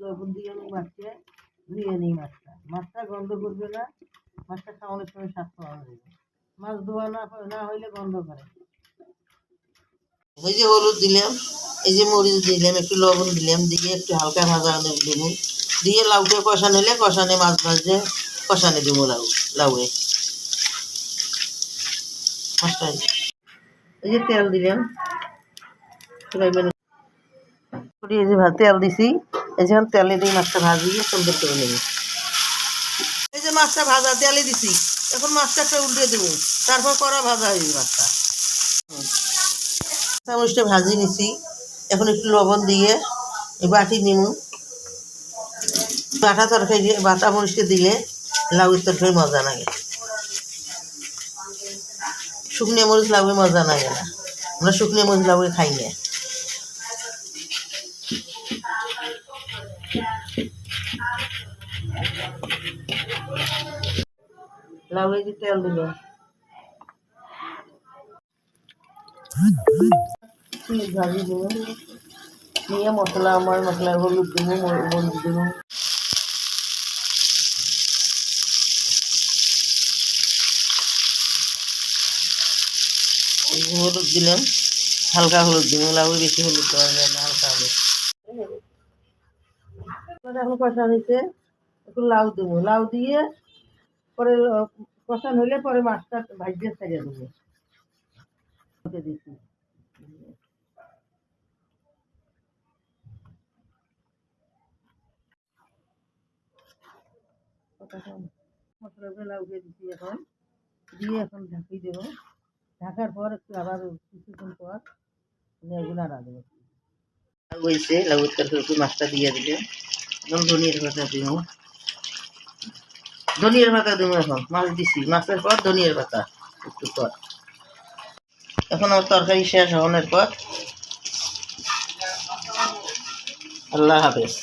লবণ দিয়ে আমি মাছকে ধুয়ে নিই। মাছটা গন্ধ করবে না, মাছটা খাওয়ানোর সময় স্বাদ পাওয়া যাবে। মাছ ধোয়া না হইলে গন্ধ করে। এই যে হলুদ দিলাম, এই যে মরিচ দিলাম, একটু লবণ দিলাম, দিয়ে একটু হালকা ভাজা দেবো, দিয়ে লাউটা কষা নিলে কষানে মাছ ভাজে কষানে দেবো লাউয়ে মাছটা। এই যে তেল দিলাম, এই যে তেল দিছি, এই যে তেলে দিয়ে মাছটা ভাজিয়ে সুন্দর করে নেব। এই যে মাছটা ভাজা তেলে দিছি, এখন মাছটা একটা উল্টে দেবো, তারপর কড়া ভাজা হয়ে মাছটা। চামচটা ভাজি নিছি, এখন একটু লবণ দিয়ে বাটি নিব। বাটা তরকারি বাটা মরিচটা দিলে লাউয়ের তরকারি মজা লাগে, শুকনো মরিচ লাউয়ে মজা লাগে না, আমরা শুকনো মরিচ লাউয়ে খাই না। লাউয়ে যে তেল দিল, ভাজি দেব, নিয়ে মশলা হলুদ দেবো, মরিচ দেবো, হলুদ দিলাম, হালকা হলুদ দিব, লাউ বেশি হলুদ দেওয়া যায় না, হালকা হলুদ। এখন কষা হয়েছে, একটু লাউ দেবো, লাউ দিয়ে পরে কষান হলে পরে মাছটা ভাজিয়ে ছাড়িয়ে দেবো। দিচ্ছি মশলাগুলো লাউকে দিচ্ছি, এখন দিয়ে এখন ঢাকিয়ে দেবো। ঢাকার পর একটু আবার কিছুক্ষণ পর এগুলো আনা দেবো। লাউ হয়েছে, লাউয়ের তরকারি মাছটা দিয়ে দিলে এখন ধনিয়ার পাতা দিব, ধনিয়ার পাতা দেবো। এখন মাছ দিছি, মাছের পর ধনিয়ার পাতা একটু পর। এখন আমার তরকারি শেষ হওয়ার পর। আল্লাহ হাফেজ।